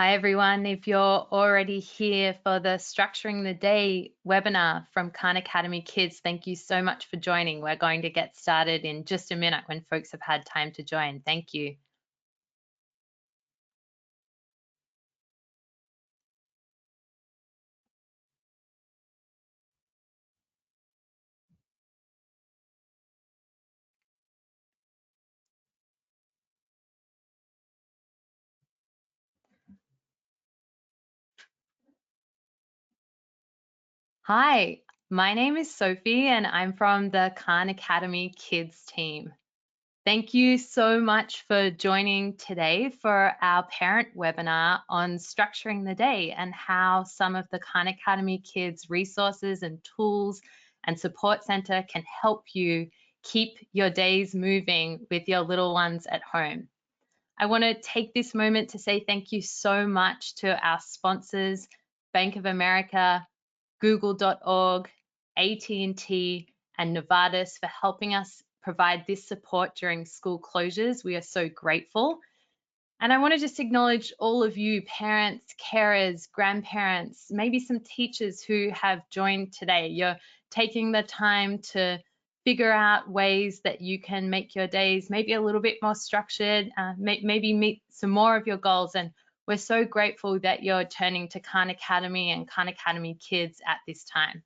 Hi, everyone. If you're already here for the Structuring the Day webinar from Khan Academy Kids, thank you so much for joining. We're going to get started in just a minute when folks have had time to join. Thank you. Hi, my name is Sophie and I'm from the Khan Academy Kids team. Thank you so much for joining today for our parent webinar on structuring the day and how some of the Khan Academy Kids resources and tools and support center can help you keep your days moving with your little ones at home. I want to take this moment to say thank you so much to our sponsors, Bank of America, Google.org, AT&T, and Novartis for helping us provide this support during school closures. We are so grateful. And I want to just acknowledge all of you parents, carers, grandparents, maybe some teachers who have joined today. You're taking the time to figure out ways that you can make your days maybe a little bit more structured, maybe meet some more of your goals. And we're so grateful that you're turning to Khan Academy and Khan Academy Kids at this time.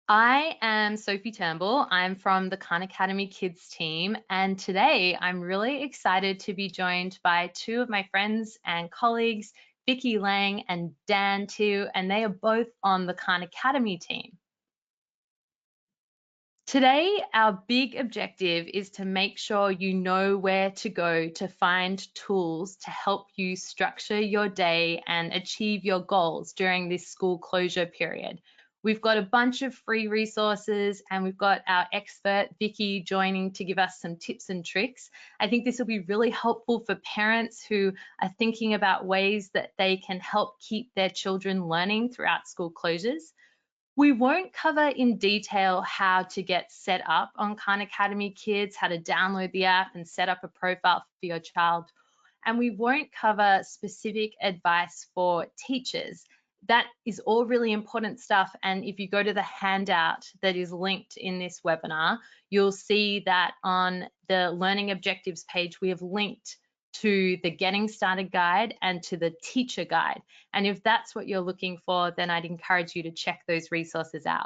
I am Sophie Turnbull. I'm from the Khan Academy Kids team, and today I'm really excited to be joined by two of my friends and colleagues, Vicky Lang and Dan Tu, and they are both on the Khan Academy team. Today, our big objective is to make sure you know where to go to find tools to help you structure your day and achieve your goals during this school closure period. We've got a bunch of free resources and we've got our expert Vicky joining to give us some tips and tricks. I think this will be really helpful for parents who are thinking about ways that they can help keep their children learning throughout school closures. We won't cover in detail how to get set up on Khan Academy Kids, how to download the app and set up a profile for your child. And we won't cover specific advice for teachers. That is all really important stuff. And if you go to the handout that is linked in this webinar, you'll see that on the learning objectives page, we have linked to the Getting Started guide and to the teacher guide. And if that's what you're looking for, then I'd encourage you to check those resources out.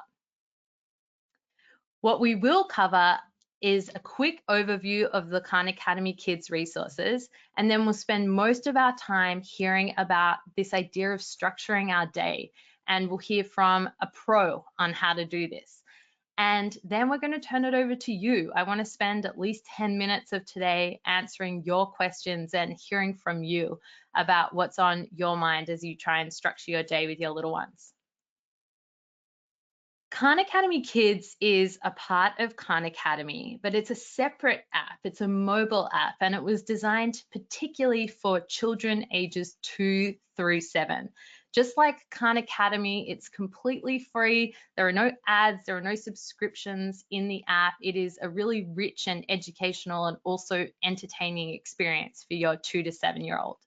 What we will cover is a quick overview of the Khan Academy Kids resources, and then we'll spend most of our time hearing about this idea of structuring our day, and we'll hear from a pro on how to do this. And then we're going to turn it over to you. I want to spend at least 10 minutes of today answering your questions and hearing from you about what's on your mind as you try and structure your day with your little ones. Khan Academy Kids is a part of Khan Academy, but it's a separate app. It's a mobile app, and it was designed particularly for children ages 2 through 7. Just like Khan Academy, it's completely free. There are no ads, there are no subscriptions in the app. It is a really rich and educational and also entertaining experience for your 2 to 7-year-old.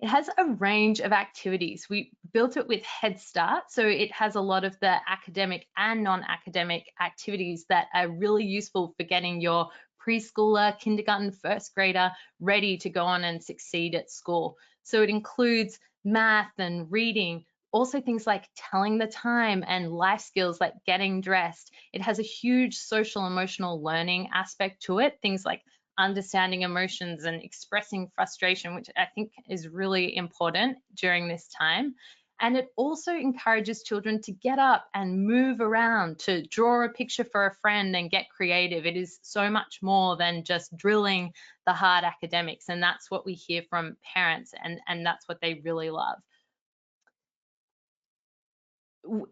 It has a range of activities. We built it with Head Start, so it has a lot of the academic and non-academic activities that are really useful for getting your preschooler, kindergarten, first grader ready to go on and succeed at school. So it includes math and reading, also things like telling the time and life skills like getting dressed. It has a huge social emotional learning aspect to it, things like understanding emotions and expressing frustration, which I think is really important during this time. And it also encourages children to get up and move around, to draw a picture for a friend and get creative. It is so much more than just drilling the hard academics. And that's what we hear from parents, and that's what they really love.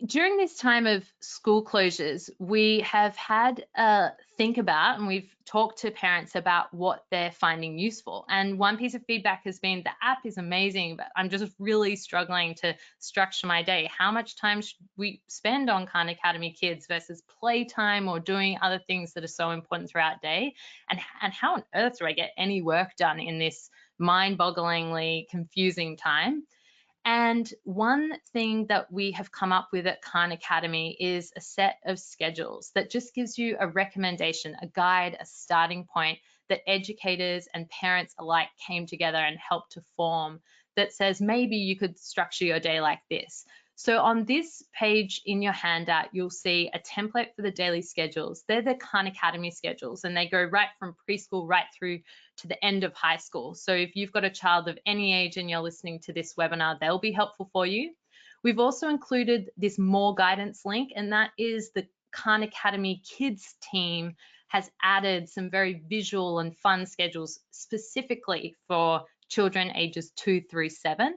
during this time of school closures, we have had a think about, and we've talked to parents about what they're finding useful. And one piece of feedback has been the app is amazing, but I'm just really struggling to structure my day. How much time should we spend on Khan Academy Kids versus playtime or doing other things that are so important throughout day? And how on earth do I get any work done in this mind-bogglingly confusing time? And one thing that we have come up with at Khan Academy is a set of schedules that just gives you a recommendation, a guide, a starting point that educators and parents alike came together and helped to form, that says maybe you could structure your day like this. So on this page in your handout, you'll see a template for the daily schedules. They're the Khan Academy schedules, and they go right from preschool right through to the end of high school. So if you've got a child of any age and you're listening to this webinar, they'll be helpful for you. We've also included this more guidance link, and that is the Khan Academy Kids team has added some very visual and fun schedules specifically for children ages 2 through 7.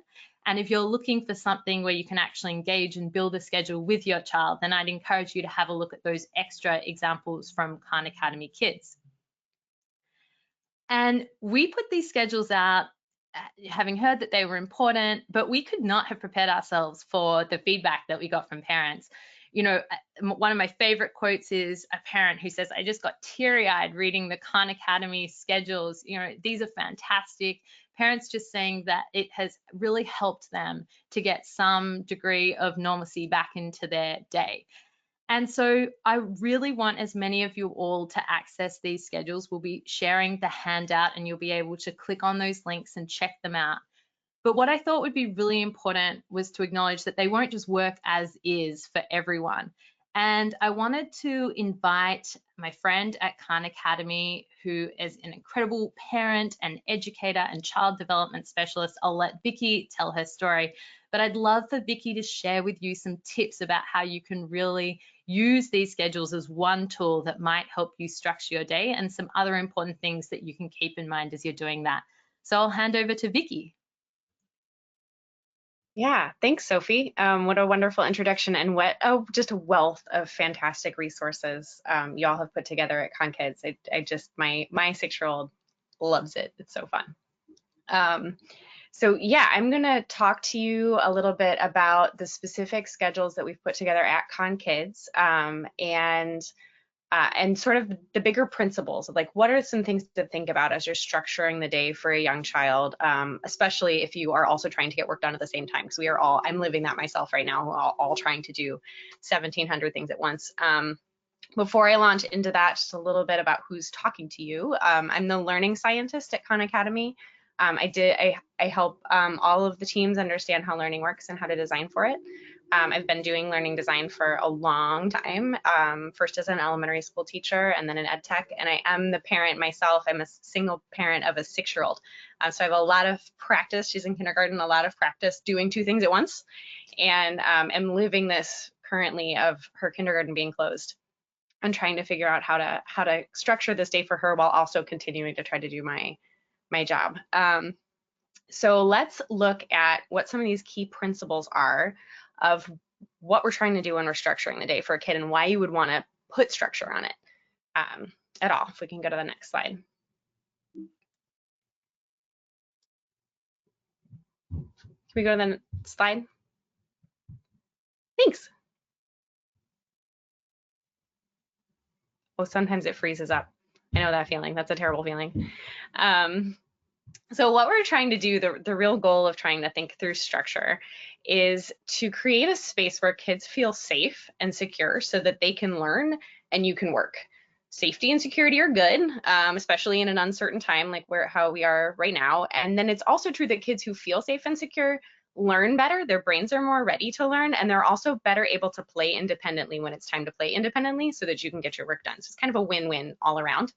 And if you're looking for something where you can actually engage and build a schedule with your child, then I'd encourage you to have a look at those extra examples from Khan Academy Kids. And we put these schedules out having heard that they were important, but we could not have prepared ourselves for the feedback that we got from parents. You know, one of my favorite quotes is a parent who says, I just got teary-eyed reading the Khan Academy schedules. You know, these are fantastic. Parents just saying that it has really helped them to get some degree of normalcy back into their day. And so I really want as many of you all to access these schedules. We'll be sharing the handout and you'll be able to click on those links and check them out. But what I thought would be really important was to acknowledge that they won't just work as is for everyone. And I wanted to invite my friend at Khan Academy, who is an incredible parent and educator and child development specialist. I'll let Vicky tell her story, but I'd love for Vicky to share with you some tips about how you can really use these schedules as one tool that might help you structure your day, and some other important things that you can keep in mind as you're doing that. So I'll hand over to Vicky. Yeah, thanks, Sophie. What a wonderful introduction, and what just a wealth of fantastic resources y'all have put together at Khan Kids. I just my 6-year-old loves it. It's so fun. So yeah, I'm gonna talk to you a little bit about the specific schedules that we've put together at Khan Kids, and sort of the bigger principles of like, what are some things to think about as you're structuring the day for a young child, especially if you are also trying to get work done at the same time, because I'm living that myself right now, all trying to do 1,700 things at once. Before I launch into that, just a little bit about who's talking to you. I'm the learning scientist at Khan Academy. I help all of the teams understand how learning works and how to design for it. I've been doing learning design for a long time, first as an elementary school teacher and then in ed tech, and I am the parent myself. I'm a single parent of a 6-year-old. So I have a lot of practice. She's in kindergarten, a lot of practice doing 2 things at once, and am living this currently of her kindergarten being closed and trying to figure out how to structure this day for her while also continuing to try to do my job. So let's look at what some of these key principles are of what we're trying to do when we're structuring the day for a kid, and why you would want to put structure on it at all. If we can go to the next slide. Can we go to the next slide? Thanks. Oh, sometimes it freezes up. I know that feeling. That's a terrible feeling. So what we're trying to do, the real goal of trying to think through structure, is to create a space where kids feel safe and secure so that they can learn and you can work. Safety and security are good, especially in an uncertain time like how we are right now. And then it's also true that kids who feel safe and secure learn better, their brains are more ready to learn, and they're also better able to play independently when it's time to play independently so that you can get your work done. So it's kind of a win-win all around.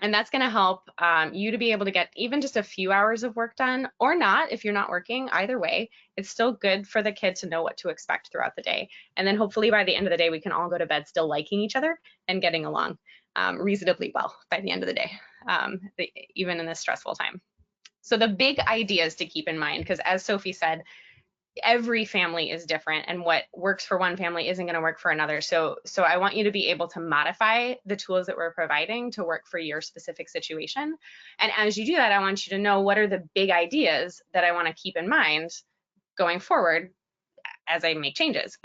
And that's going to help you to be able to get even just a few hours of work done, or not if you're not working. Either way, it's still good for the kid to know what to expect throughout the day. And then hopefully by the end of the day, we can all go to bed still liking each other and getting along reasonably well by the end of the day, even in this stressful time. So the big ideas to keep in mind, because as Sophie said, every family is different, and what works for one family isn't going to work for another. So I want you to be able to modify the tools that we're providing to work for your specific situation. And as you do that, I want you to know what are the big ideas that I want to keep in mind going forward as I make changes.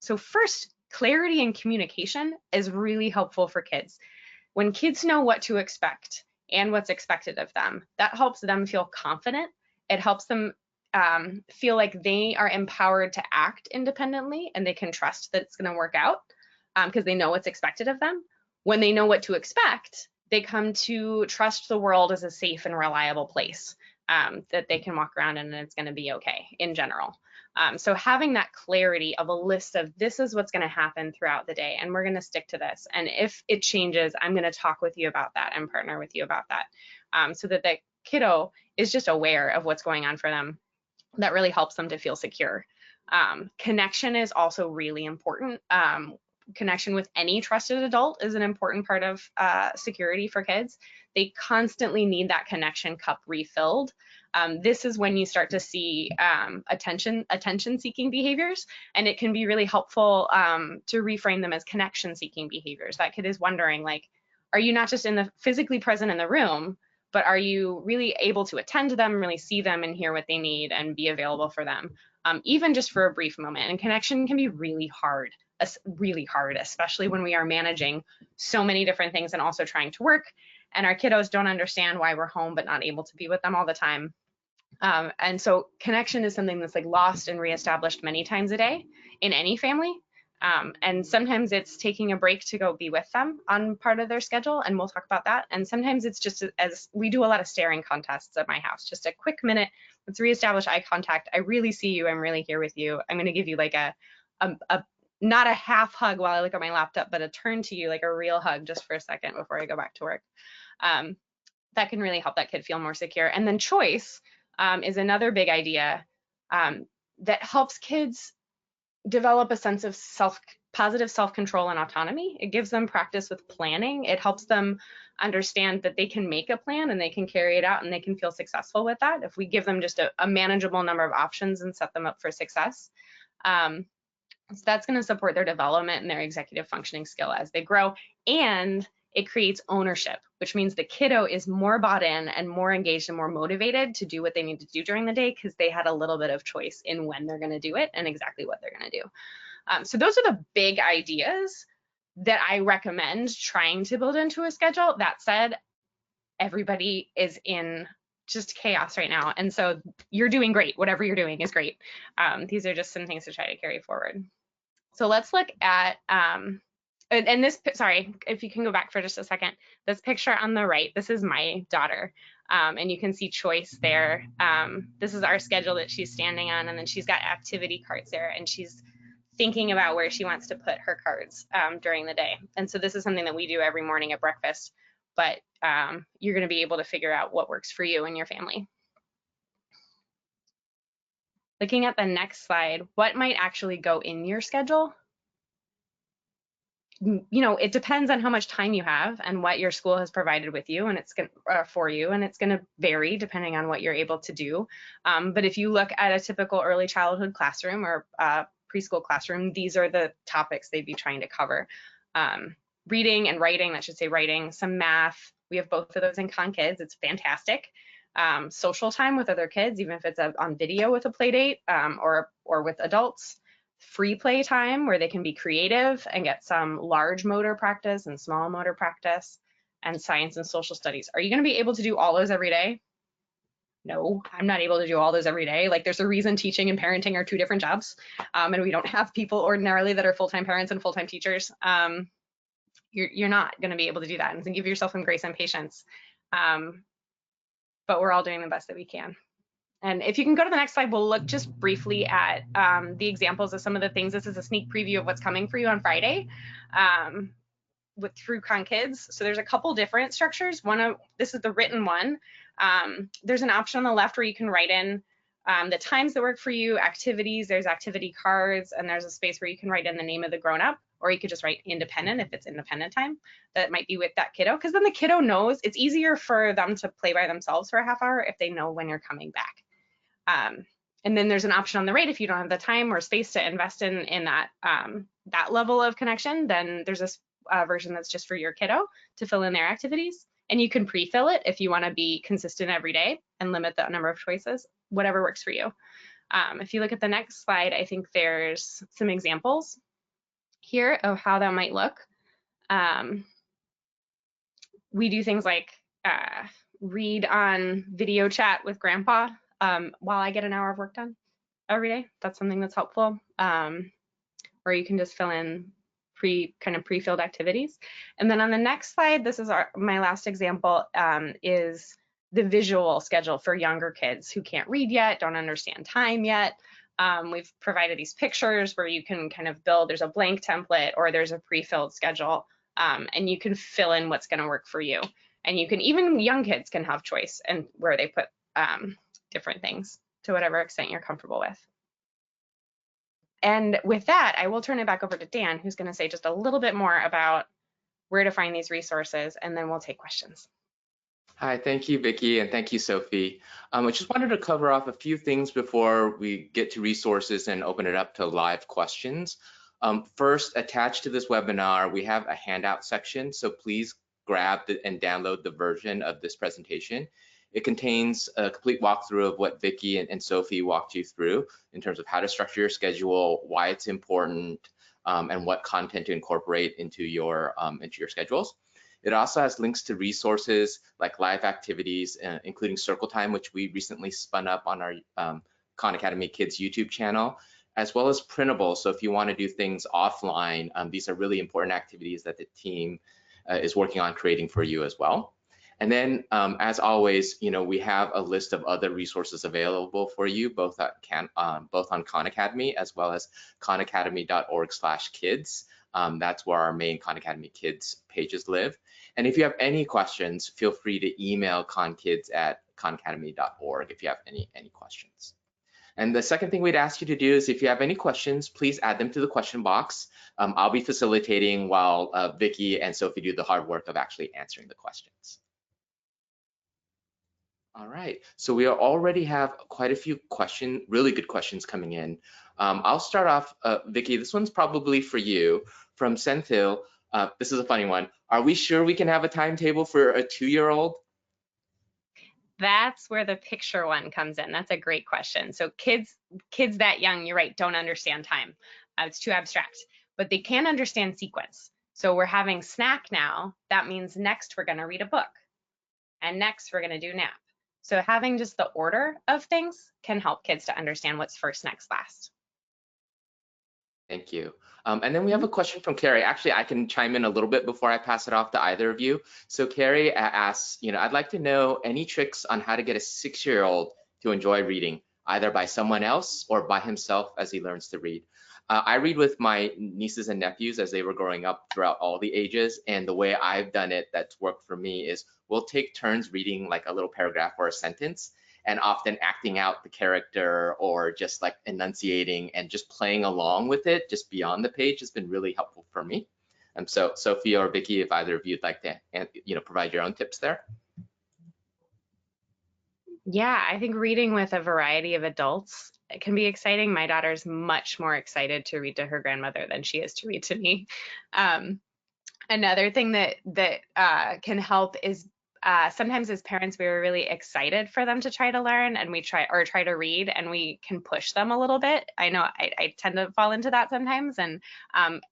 So first, clarity and communication is really helpful for kids. When kids know what to expect and what's expected of them, that helps them feel confident. It helps them feel like they are empowered to act independently and they can trust that it's going to work out because they know what's expected of them. When they know what to expect, they come to trust the world as a safe and reliable place that they can walk around in and it's going to be okay in general. So having that clarity of a list of this is what's going to happen throughout the day and we're going to stick to this. And if it changes, I'm going to talk with you about that and partner with you about that so that the kiddo is just aware of what's going on for them. That really helps them to feel secure. Connection is also really important. Connection with any trusted adult is an important part of security for kids. They constantly need that connection cup refilled. This is when you start to see attention-seeking behaviors, and it can be really helpful to reframe them as connection-seeking behaviors. That kid is wondering, like, are you not just physically present in the room, but are you really able to attend to them, really see them and hear what they need and be available for them, even just for a brief moment? And connection can be really hard, especially when we are managing so many different things and also trying to work. And our kiddos don't understand why we're home but not able to be with them all the time. And so connection is something that's like lost and reestablished many times a day in any family. And sometimes it's taking a break to go be with them on part of their schedule, and we'll talk about that. And sometimes it's just as we do a lot of staring contests at my house, just a quick minute, let's reestablish eye contact. I really see you, I'm really here with you. I'm gonna give you like a not a half hug while I look at my laptop, but a turn to you, like a real hug just for a second before I go back to work. That can really help that kid feel more secure. And then choice is another big idea that helps kids develop a sense of positive self-control and autonomy. It gives them practice with planning. It helps them understand that they can make a plan and they can carry it out and they can feel successful with that if we give them just a manageable number of options and set them up for success. So that's going to support their development and their executive functioning skill as they grow. And it creates ownership, which means the kiddo is more bought in and more engaged and more motivated to do what they need to do during the day because they had a little bit of choice in when they're going to do it and exactly what they're going to do. So those are the big ideas that I recommend trying to build into a schedule. That said, everybody is in just chaos right now. And so you're doing great. Whatever you're doing is great. These are just some things to try to carry forward. So let's look at, and this, sorry, if you can go back for just a second, this picture on the right, this is my daughter. And you can see choice there. This is our schedule that she's standing on, and then she's got activity cards there, and she's thinking about where she wants to put her cards during the day. And so this is something that we do every morning at breakfast, but you're going to be able to figure out what works for you and your family. Looking at the next slide, what might actually go in your schedule? You know, it depends on how much time you have and what your school has provided with you, and it's going for you, and it's going to vary depending on what you're able to do. But if you look at a typical early childhood classroom or preschool classroom, these are the topics they'd be trying to cover. Reading and writing, that should say writing, some math. We have both of those in Con Kids. It's fantastic. Social time with other kids, even if it's on video with a play date or with adults. Free play time where they can be creative and get some large motor practice and small motor practice, and science and social studies. Are you going to be able to do all those every day? No, I'm not able to do all those every day. Like, there's a reason teaching and parenting are two different jobs, and we don't have people ordinarily that are full-time parents and full-time teachers. You're not going to be able to do that, and so give yourself some grace and patience. But we're all doing the best that we can. And if you can go to the next slide, we'll look just briefly at the examples of some of the things. This is a sneak preview of what's coming for you on Friday through Con Kids. So there's a couple different structures. This is the written one. There's an option on the left where you can write in the times that work for you, activities, there's activity cards, and there's a space where you can write in the name of the grown-up, or you could just write independent if it's independent time that might be with that kiddo, because then the kiddo knows. It's easier for them to play by themselves for a half hour if they know when you're coming back. And then there's an option on the right if you don't have the time or space to invest in that that level of connection. Then there's this version that's just for your kiddo to fill in their activities. And you can pre-fill it if you want to be consistent every day and limit the number of choices, whatever works for you. If you look at the next slide, I think there's some examples here of how that might look. We do things like read on video chat with grandpa while I get an hour of work done every day. That's something that's helpful. Or you can just fill in pre-filled activities. And then on the next slide, this is my last example, is the visual schedule for younger kids who can't read yet, don't understand time yet. We've provided these pictures where you can kind of build, there's a blank template or there's a pre-filled schedule, and you can fill in what's going to work for you. And you can, even young kids can have choice and where they put different things to whatever extent you're comfortable with. And with that, I will turn it back over to Dan, who's going to say just a little bit more about where to find these resources, and then we'll take questions. Hi, thank you, Vicki, and thank you, Sophie. I just wanted to cover off a few things before we get to resources and open it up to live questions. First, attached to this webinar, we have a handout section, so please grab and download the version of this presentation. It contains a complete walkthrough of what Vicki and Sophie walked you through in terms of how to structure your schedule, why it's important, and what content to incorporate into your schedules. It also has links to resources like live activities, including Circle Time, which we recently spun up on our Khan Academy Kids YouTube channel, as well as printables. So if you want to do things offline, these are really important activities that the team is working on creating for you as well. And then, as always, we have a list of other resources available for you, both on Khan Academy as well as khanacademy.org/kids. That's where our main Khan Academy Kids pages live. And if you have any questions, feel free to email khankids@khanacademy.org if you have any questions. And the second thing we'd ask you to do is if you have any questions, please add them to the question box. I'll be facilitating while Vicki and Sophie do the hard work of actually answering the questions. All right, so we already have quite a few really good questions coming in. I'll start off, Vicki, this one's probably for you, from Senthil. This is a funny one. Are we sure we can have a timetable for a 2-year-old? That's where the picture one comes in. That's a great question. So kids that young, you're right, don't understand time. It's too abstract, but they can understand sequence. So we're having snack now. That means next we're going to read a book, and next we're going to do nap. So having just the order of things can help kids to understand what's first, next, last. Thank you. And then we have a question from Carrie. Actually, I can chime in a little bit before I pass it off to either of you. So Carrie asks, I'd like to know any tricks on how to get a 6-year-old to enjoy reading, either by someone else or by himself as he learns to read. I read with my nieces and nephews as they were growing up throughout all the ages. And the way I've done it that's worked for me is we'll take turns reading like a little paragraph or a sentence, and often acting out the character or just like enunciating and just playing along with it just beyond the page has been really helpful for me. So Sophie or Vicki, if either of you'd like to provide your own tips there. Yeah, I think reading with a variety of adults can be exciting. My daughter's much more excited to read to her grandmother than she is to read to me. Another thing that can help is sometimes as parents, we were really excited for them to try to learn, and we try to read, and we can push them a little bit. I know I tend to fall into that sometimes. And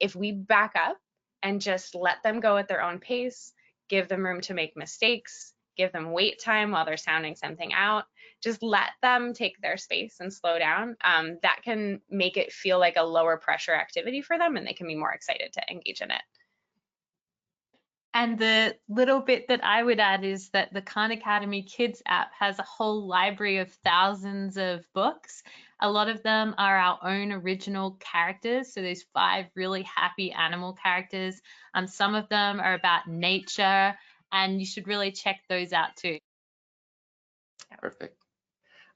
if we back up and just let them go at their own pace, give them room to make mistakes, give them wait time while they're sounding something out, just let them take their space and slow down. That can make it feel like a lower pressure activity for them, and they can be more excited to engage in it. And the little bit that I would add is that the Khan Academy Kids app has a whole library of thousands of books. A lot of them are our own original characters. So there's 5 really happy animal characters. Some of them are about nature, and you should really check those out too. Perfect.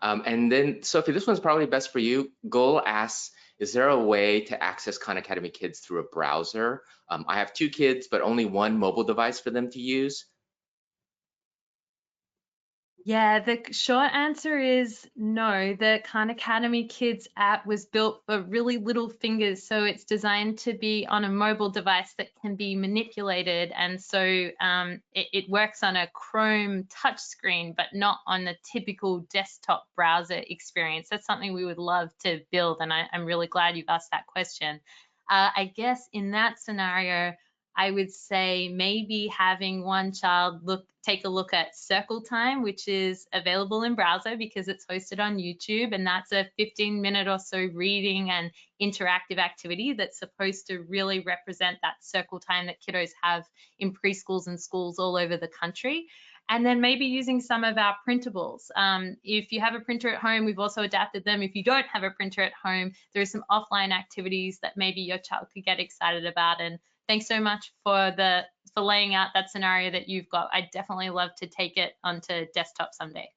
And then Sophie, this one's probably best for you. Gul asks, is there a way to access Khan Academy Kids through a browser? I have 2 kids, but only one mobile device for them to use. Yeah, the short answer is no. The Khan Academy Kids app was built for really little fingers, so it's designed to be on a mobile device that can be manipulated. And so it works on a Chrome touchscreen, but not on the typical desktop browser experience. That's something we would love to build, and I'm really glad you've asked that question. I guess in that scenario, I would say maybe having one child take a look at Circle Time, which is available in browser because it's hosted on YouTube, and that's a 15-minute or so reading and interactive activity that's supposed to really represent that circle time that kiddos have in preschools and schools all over the country. And then maybe using some of our printables. If you have a printer at home, we've also adapted them. If you don't have a printer at home, there are some offline activities that maybe your child could get excited about. And thanks so much for laying out that scenario that you've got. I'd definitely love to take it onto desktop someday.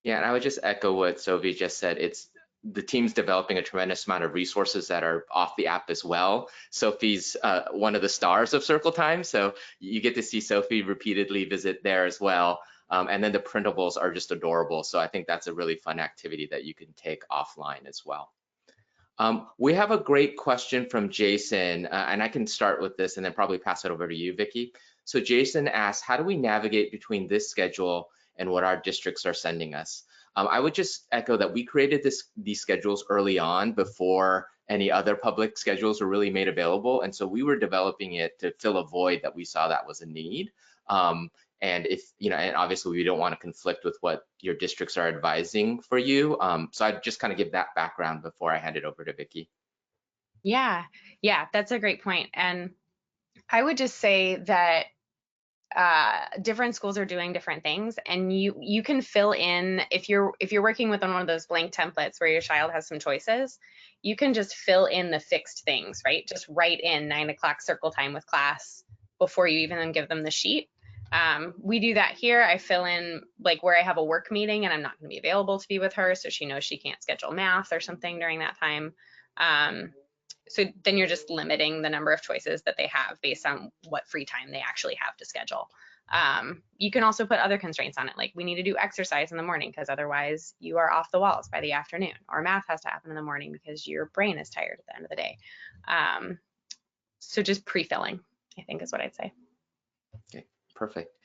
Yeah, and I would just echo what Sophie just said. It's the team's developing a tremendous amount of resources that are off the app as well. Sophie's one of the stars of Circle Time, so you get to see Sophie repeatedly visit there as well. And then the printables are just adorable. So I think that's a really fun activity that you can take offline as well. We have a great question from Jason, and I can start with this and then probably pass it over to you, Vicki. So Jason asks, how do we navigate between this schedule and what our districts are sending us? I would just echo that we created these schedules early on before any other public schedules were really made available. And so we were developing it to fill a void that we saw that was a need. And if, and obviously we don't want to conflict with what your districts are advising for you. So I'd just kind of give that background before I hand it over to Vicki. Yeah, that's a great point. And I would just say that different schools are doing different things, and you can fill in, if you're working with one of those blank templates where your child has some choices, you can just fill in the fixed things, right? Just write in 9 o'clock circle time with class before you even give them the sheet. We do that here. I fill in like where I have a work meeting and I'm not going to be available to be with her, so she knows she can't schedule math or something during that time. So then you're just limiting the number of choices that they have based on what free time they actually have to schedule. You can also put other constraints on it, like we need to do exercise in the morning because otherwise you are off the walls by the afternoon, or math has to happen in the morning because your brain is tired at the end of the day. So just pre-filling, I think, is what I'd say. Okay, perfect.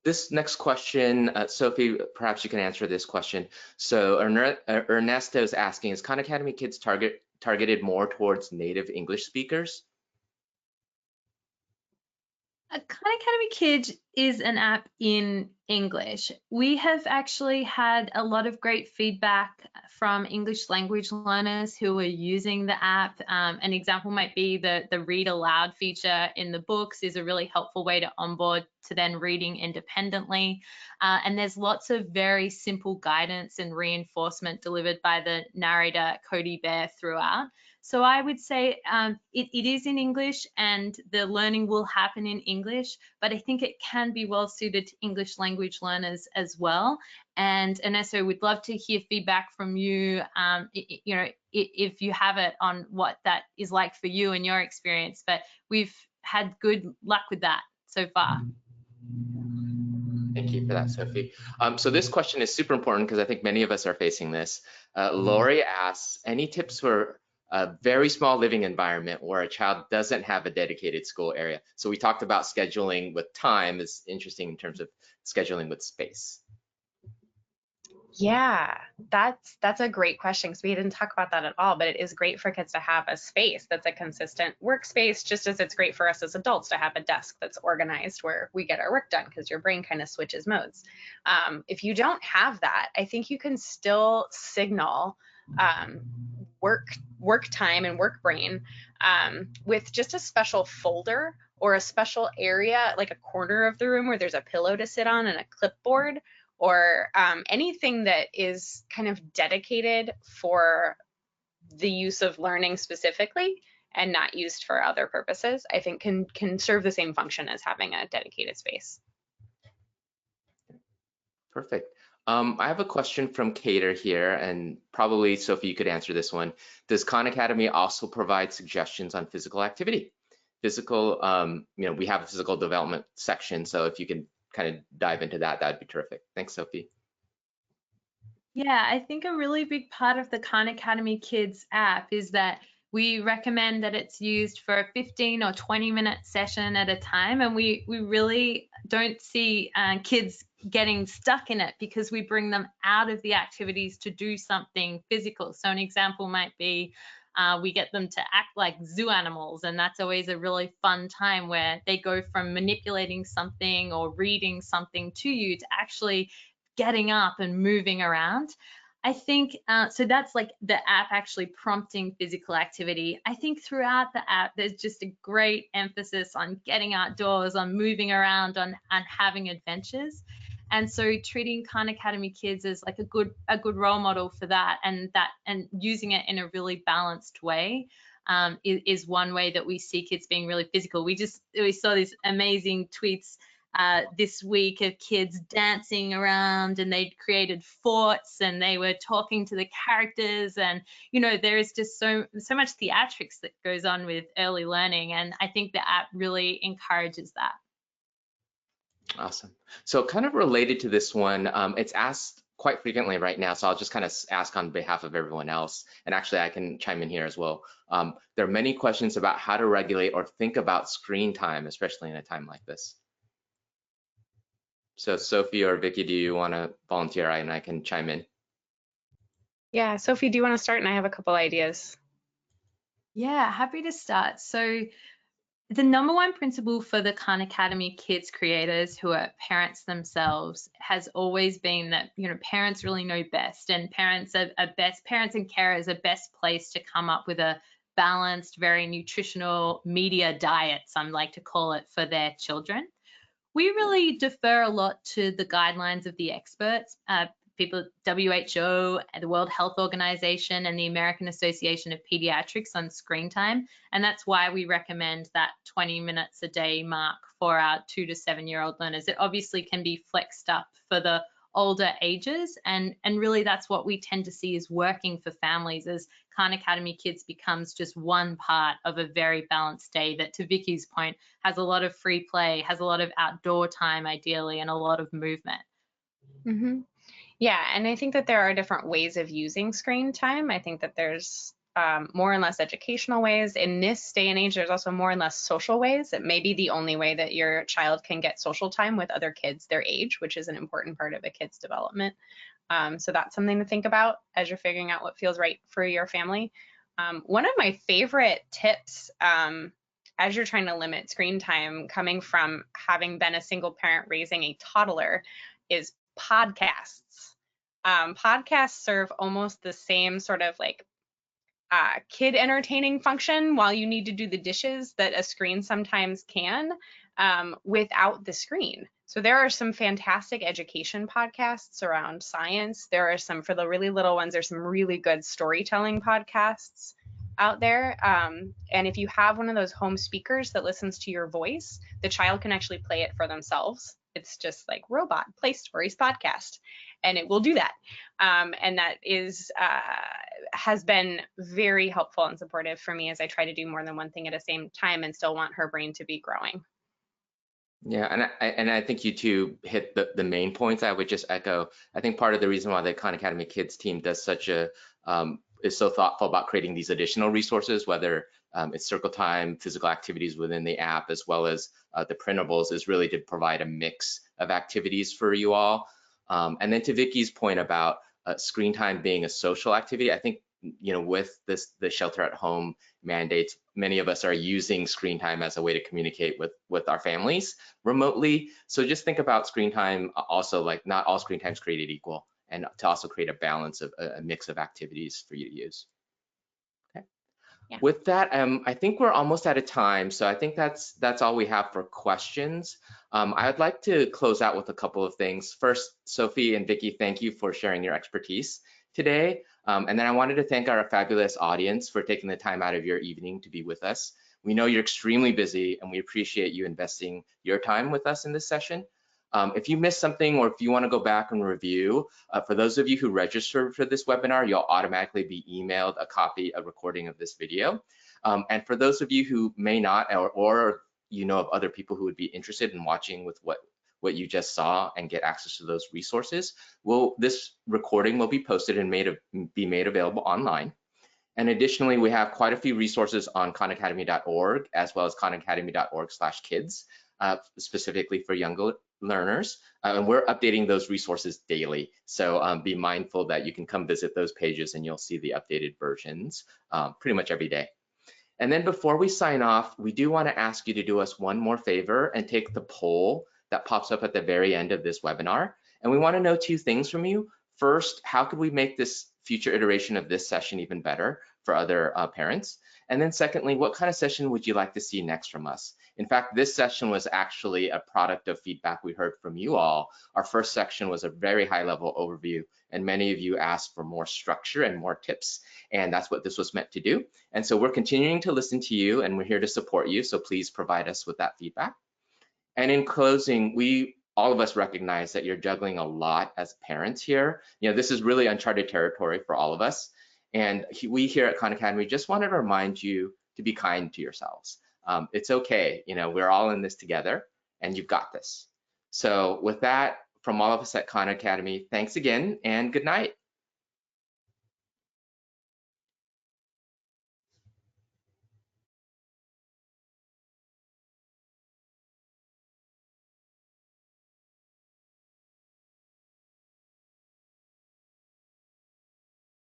This next question, Sophie, perhaps you can answer this question. So Ernesto is asking, is Khan Academy Kids targeted more towards native English speakers? Khan Academy Kids is an app in English. We have actually had a lot of great feedback from English language learners who are using the app. An example might be the read aloud feature in the books is a really helpful way to onboard to then reading independently. And there's lots of very simple guidance and reinforcement delivered by the narrator, Cody Bear, throughout. So I would say it is in English and the learning will happen in English, but I think it can be well suited to English language learners as well. And Ernesto, we'd love to hear feedback from you, if you have it on what that is like for you and your experience, but we've had good luck with that so far. Thank you for that, Sophie. So this question is super important because I think many of us are facing this. Lori asks, any tips for a very small living environment where a child doesn't have a dedicated school area? So we talked about scheduling with time is interesting in terms of scheduling with space. Yeah, that's a great question because we didn't talk about that at all, but it is great for kids to have a space that's a consistent workspace, just as it's great for us as adults to have a desk that's organized where we get our work done because your brain kind of switches modes. If you don't have that, I think you can still signal work time and work brain with just a special folder or a special area, like a corner of the room where there's a pillow to sit on and a clipboard, or anything that is kind of dedicated for the use of learning specifically and not used for other purposes, I think can serve the same function as having a dedicated space. Perfect. I have a question from Cater here, and probably Sophie, you could answer this one. Does Khan Academy also provide suggestions on physical activity? We have a physical development section, so if you can kind of dive into that, that'd be terrific. Thanks, Sophie. Yeah, I think a really big part of the Khan Academy Kids app is that we recommend that it's used for a 15 or 20-minute session at a time. And we really don't see kids getting stuck in it because we bring them out of the activities to do something physical. So an example might be we get them to act like zoo animals, and that's always a really fun time where they go from manipulating something or reading something to you to actually getting up and moving around. I think so that's like the app actually prompting physical activity. I think throughout the app there's just a great emphasis on getting outdoors, on moving around, on having adventures. And so treating Khan Academy Kids as like a good role model for that, and using it in a really balanced way is one way that we see kids being really physical. We saw these amazing tweets this week of kids dancing around, and they'd created forts and they were talking to the characters, and there is just so much theatrics that goes on with early learning, and I think the app really encourages that. Awesome. So kind of related to this one, it's asked quite frequently right now, so I'll just kind of ask on behalf of everyone else, and actually I can chime in here as well. There are many questions about how to regulate or think about screen time, especially in a time like this. So Sophie or Vicky, do you want to volunteer and I can chime in? Yeah, Sophie, do you want to start? And I have a couple ideas. Yeah, happy to start. So the number one principle for the Khan Academy Kids creators who are parents themselves has always been that parents really know best, and parents and carers are best placed to come up with a balanced, very nutritional media diet, some like to call it, for their children. We really defer a lot to the guidelines of the experts, people, WHO, the World Health Organization, and the American Association of Pediatrics on screen time. And that's why we recommend that 20 minutes a day mark for our 2 to 7-year-old learners. It obviously can be flexed up for the older ages, and really that's what we tend to see is working for families, as Khan Academy Kids becomes just one part of a very balanced day that, to Vicky's point, has a lot of free play, has a lot of outdoor time ideally, and a lot of movement. Mm-hmm. Yeah, and I think that there are different ways of using screen time. I think that there's more and less educational ways. In this day and age, there's also more and less social ways. It may be the only way that your child can get social time with other kids their age, which is an important part of a kid's development. So that's something to think about as you're figuring out what feels right for your family. One of my favorite tips as you're trying to limit screen time, coming from having been a single parent raising a toddler, is podcasts. Podcasts serve almost the same sort of like kid entertaining function while you need to do the dishes that a screen sometimes can, without the screen. So there are some fantastic education podcasts around science. There are some, for the really little ones, there's some really good storytelling podcasts out there. And if you have one of those home speakers that listens to your voice, the child can actually play it for themselves. It's just like robot play stories podcast, and it will do that. And that has been very helpful and supportive for me as I try to do more than one thing at the same time and still want her brain to be growing. Yeah, and I think you two hit the main points. I would just echo. I think part of the reason why the Khan Academy Kids team does such a is so thoughtful about creating these additional resources, whether it's circle time, physical activities within the app, as well as the printables, is really to provide a mix of activities for you all. And then to Vicky's point about screen time being a social activity, I think with the shelter at home mandates, many of us are using screen time as a way to communicate with our families remotely. So just think about screen time also, like not all screen time is created equal, and to also create a balance of a mix of activities for you to use. Okay. Yeah. With that, I think we're almost out of time. So I think that's all we have for questions. I'd like to close out with a couple of things. First, Sophie and Vicky, thank you for sharing your expertise today. And then I wanted to thank our fabulous audience for taking the time out of your evening to be with us. We know you're extremely busy, and we appreciate you investing your time with us in this session. If you missed something, or if you want to go back and review, for those of you who registered for this webinar, you'll automatically be emailed a recording of this video. And for those of you who may not, or of other people who would be interested in watching with what what you just saw and get access to those resources, this recording will be posted and be made available online. And additionally, we have quite a few resources on khanacademy.org as well as khanacademy.org/kids, specifically for younger learners. And we're updating those resources daily. So be mindful that you can come visit those pages and you'll see the updated versions pretty much every day. And then before we sign off, we do want to ask you to do us one more favor and take the poll that pops up at the very end of this webinar. And we want to know two things from you. First, how could we make this future iteration of this session even better for other parents? And then secondly, what kind of session would you like to see next from us? In fact, this session was actually a product of feedback we heard from you all. Our first section was a very high level overview, and many of you asked for more structure and more tips, and that's what this was meant to do. And so we're continuing to listen to you, and we're here to support you, so please provide us with that feedback. And in closing, all of us recognize that you're juggling a lot as parents here. This is really uncharted territory for all of us. And we here at Khan Academy just wanted to remind you to be kind to yourselves. It's okay, we're all in this together and you've got this. So with that, from all of us at Khan Academy, thanks again and good night.